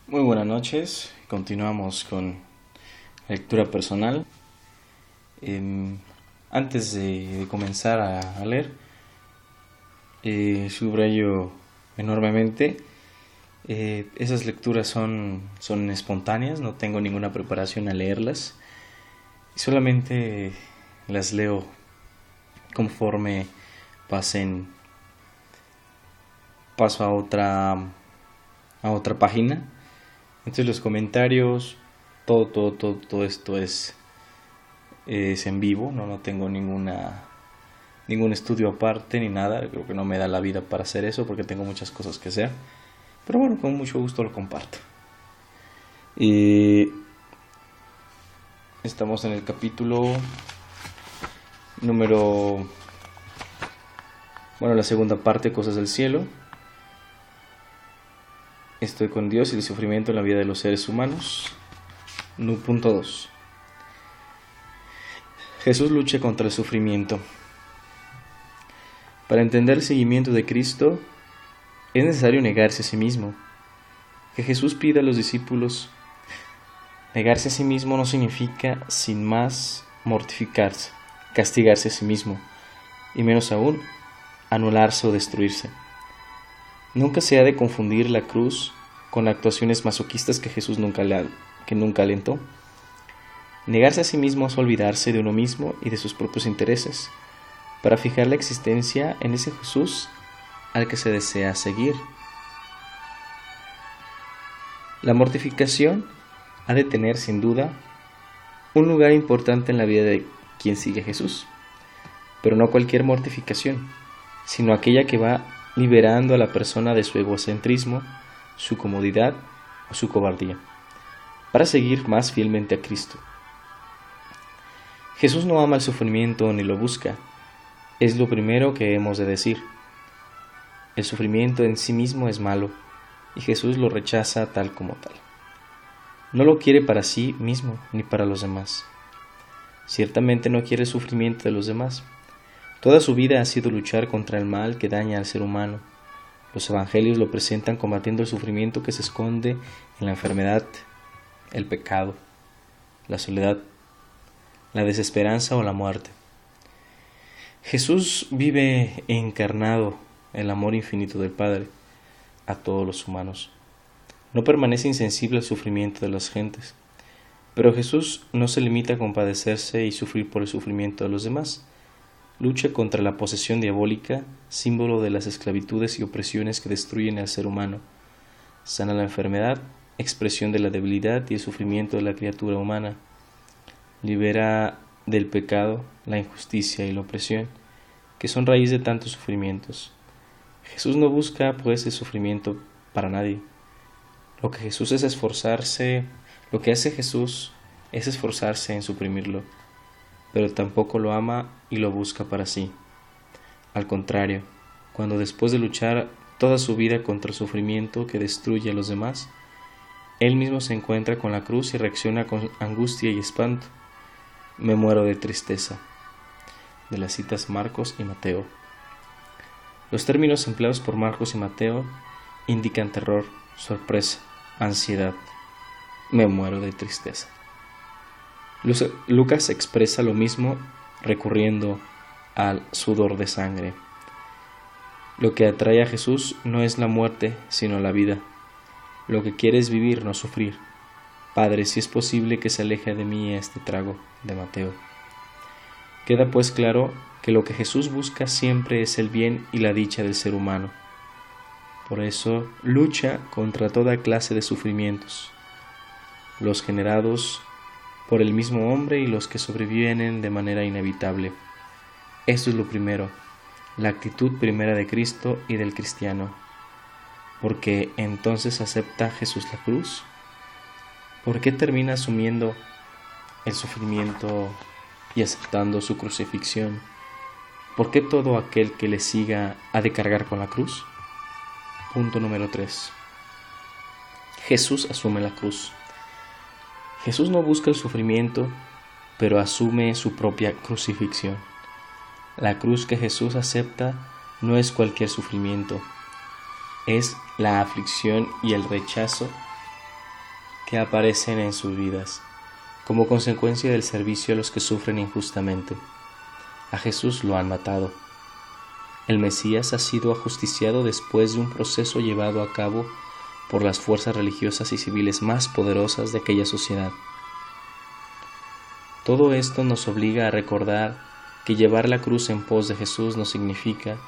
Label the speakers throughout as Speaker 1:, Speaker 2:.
Speaker 1: Muy buenas noches, continuamos con lectura personal. Em, Antes de comenzar a leer, subrayo enormemente. Esas lecturas son espontáneas, no tengo ninguna preparación a leerlas. Solamente las leo conforme pasen, paso a otra página. Entonces los comentarios, todo esto es en vivo, no tengo ningún estudio aparte ni nada. Creo que no me da la vida para hacer eso porque tengo muchas cosas que hacer. Pero bueno, con mucho gusto lo comparto. Y estamos en el capítulo número... la segunda parte, Cosas del Cielo. Estoy con Dios y el sufrimiento en la vida de los seres humanos. Punto 2. Jesús lucha contra el sufrimiento. Para entender el seguimiento de Cristo, es necesario negarse a sí mismo. Que Jesús pida a los discípulos, negarse a sí mismo no significa, sin más, mortificarse, castigarse a sí mismo, y menos aún, anularse o destruirse. Nunca se ha de confundir la cruz con actuaciones masoquistas que Jesús nunca alentó. Negarse a sí mismo es olvidarse de uno mismo y de sus propios intereses, para fijar la existencia en ese Jesús al que se desea seguir. La mortificación ha de tener, sin duda, un lugar importante en la vida de quien sigue a Jesús, pero no cualquier mortificación, sino aquella que va liberando a la persona de su egocentrismo, su comodidad o su cobardía, para seguir más fielmente a Cristo. Jesús no ama el sufrimiento ni lo busca, es lo primero que hemos de decir. El sufrimiento en sí mismo es malo, y Jesús lo rechaza tal como tal. No lo quiere para sí mismo ni para los demás. Ciertamente no quiere el sufrimiento de los demás. Toda su vida ha sido luchar contra el mal que daña al ser humano. Los evangelios lo presentan combatiendo el sufrimiento que se esconde en la enfermedad, el pecado, la soledad, la desesperanza o la muerte. Jesús vive encarnado el amor infinito del Padre a todos los humanos. No permanece insensible al sufrimiento de las gentes, pero Jesús no se limita a compadecerse y sufrir por el sufrimiento de los demás. Lucha contra la posesión diabólica, símbolo de las esclavitudes y opresiones que destruyen al ser humano. Sana la enfermedad, expresión de la debilidad y el sufrimiento de la criatura humana. Libera del pecado, la injusticia y la opresión, que son raíz de tantos sufrimientos. Jesús no busca, pues, el sufrimiento para nadie. Lo que hace Jesús es esforzarse en suprimirlo, pero tampoco lo ama y lo busca para sí. Al contrario, cuando después de luchar toda su vida contra el sufrimiento que destruye a los demás, él mismo se encuentra con la cruz y reacciona con angustia y espanto. Me muero de tristeza. De las citas Marcos y Mateo. Los términos empleados por Marcos y Mateo indican terror, sorpresa, ansiedad. Me muero de tristeza. Lucas expresa lo mismo recurriendo al sudor de sangre. Lo que atrae a Jesús no es la muerte, sino la vida. Lo que quiere es vivir, no sufrir. Padre, si es posible que se aleje de mí este trago, de Mateo. Queda pues claro que lo que Jesús busca siempre es el bien y la dicha del ser humano. Por eso lucha contra toda clase de sufrimientos, los generados por el mismo hombre y los que sobrevienen de manera inevitable. Esto es lo primero, la actitud primera de Cristo y del cristiano. ¿Por qué entonces acepta Jesús la cruz? ¿Por qué termina asumiendo el sufrimiento y aceptando su crucifixión? ¿Por qué todo aquel que le siga ha de cargar con la cruz? Punto número 3. Jesús asume la cruz. Jesús no busca el sufrimiento, pero asume su propia crucifixión. La cruz que Jesús acepta no es cualquier sufrimiento, es la aflicción y el rechazo que aparecen en sus vidas, como consecuencia del servicio a los que sufren injustamente. A Jesús lo han matado. El Mesías ha sido ajusticiado después de un proceso llevado a cabo por las fuerzas religiosas y civiles más poderosas de aquella sociedad. Todo esto nos obliga a recordar que llevar la cruz en pos de Jesús no significa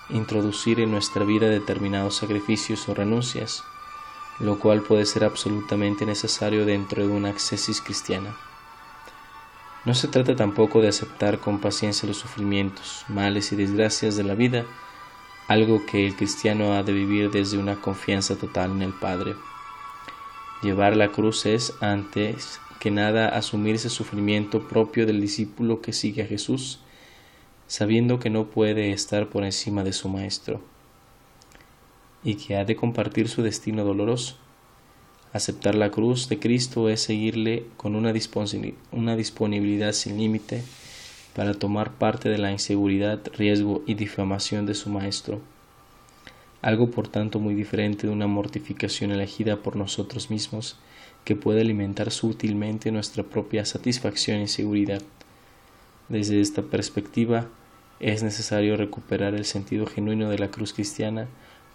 Speaker 1: introducir en nuestra vida determinados sacrificios o renuncias, lo cual puede ser absolutamente necesario dentro de una ascesis cristiana. No se trata tampoco de aceptar con paciencia los sufrimientos, males y desgracias de la vida, algo que el cristiano ha de vivir desde una confianza total en el Padre. Llevar la cruz es, antes que nada, asumirse el sufrimiento propio del discípulo que sigue a Jesús, sabiendo que no puede estar por encima de su Maestro y que ha de compartir su destino doloroso. Aceptar la cruz de Cristo es seguirle con una disponibilidad sin límite para tomar parte de la inseguridad, riesgo y difamación de su Maestro. Algo por tanto muy diferente de una mortificación elegida por nosotros mismos que puede alimentar sutilmente nuestra propia satisfacción y seguridad. Desde esta perspectiva, es necesario recuperar el sentido genuino de la cruz cristiana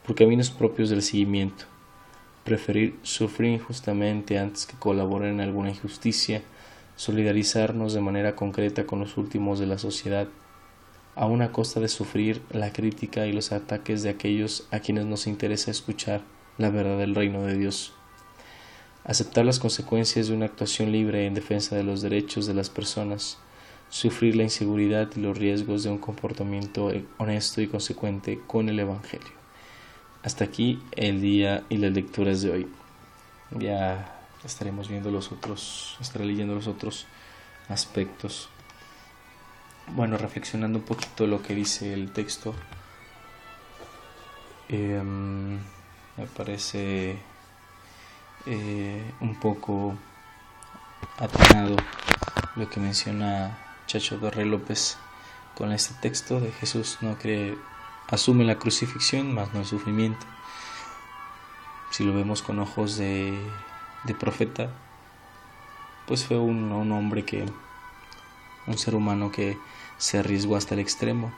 Speaker 1: por caminos propios del seguimiento. Preferir sufrir injustamente antes que colaborar en alguna injusticia, solidarizarnos de manera concreta con los últimos de la sociedad, aun a costa de sufrir la crítica y los ataques de aquellos a quienes nos interesa escuchar la verdad del reino de Dios. Aceptar las consecuencias de una actuación libre en defensa de los derechos de las personas, sufrir la inseguridad y los riesgos de un comportamiento honesto y consecuente con el Evangelio. Hasta aquí el día y las lecturas de hoy. Ya estaré leyendo los otros aspectos. Bueno, reflexionando un poquito lo que dice el texto, me parece un poco atinado lo que menciona Chacho Dorré López con este texto de Jesús, ¿no? Que asume la crucifixión, más no el sufrimiento. Si lo vemos con ojos de profeta, pues fue un hombre un ser humano que se arriesgó hasta el extremo,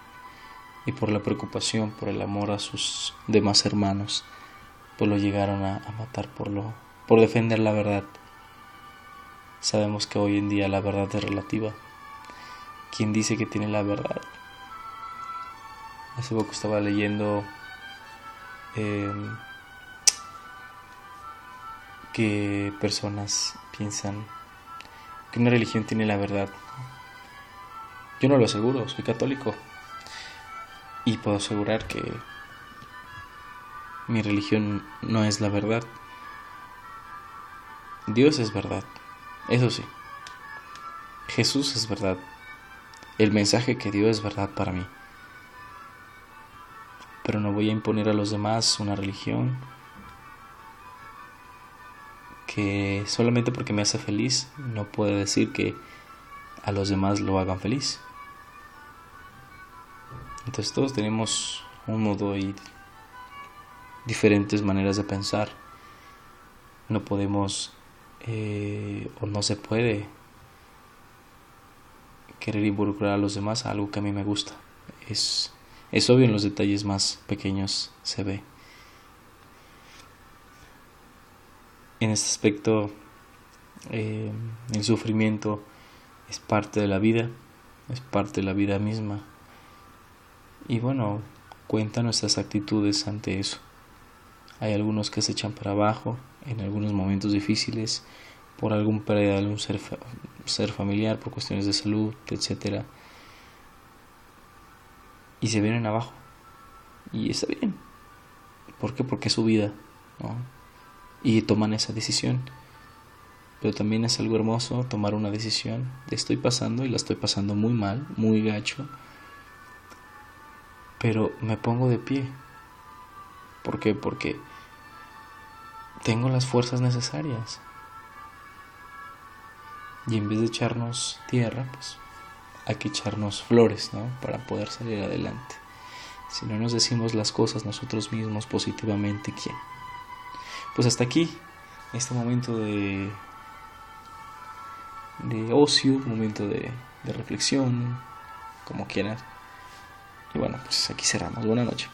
Speaker 1: y por la preocupación, por el amor a sus demás hermanos, pues lo llegaron a matar por defender la verdad. Sabemos que hoy en día la verdad es relativa. ¿Quién dice que tiene la verdad? Hace poco estaba leyendo que personas piensan que una religión tiene la verdad. Yo no lo aseguro, soy católico y puedo asegurar que mi religión no es la verdad. Dios es verdad, eso sí. Jesús es verdad. El mensaje que dio es verdad para mí. Pero no voy a imponer a los demás una religión que solamente porque me hace feliz no puede decir que a los demás lo hagan feliz. Entonces todos tenemos un modo y diferentes maneras de pensar. No podemos o no se puede querer involucrar a los demás a algo que a mí me gusta. Es obvio, en los detalles más pequeños se ve. En este aspecto, el sufrimiento es parte de la vida, es parte de la vida misma. Y bueno, cuenta nuestras actitudes ante eso. Hay algunos que se echan para abajo en algunos momentos difíciles por algún pérdida de algún ser familiar, por cuestiones de salud, etc. Y se vienen abajo. Y está bien. ¿Por qué? Porque es su vida, ¿no? Y toman esa decisión. Pero también es algo hermoso tomar una decisión de estoy pasando y la estoy pasando muy mal, muy gacho, pero me pongo de pie. ¿Por qué? Porque tengo las fuerzas necesarias. Y en vez de echarnos tierra, pues hay que echarnos flores, ¿no? Para poder salir adelante. Si no nos decimos las cosas nosotros mismos positivamente, ¿quién? Pues hasta aquí este momento de ocio, momento de reflexión, como quieras. Y bueno, pues aquí cerramos. Buenas noches.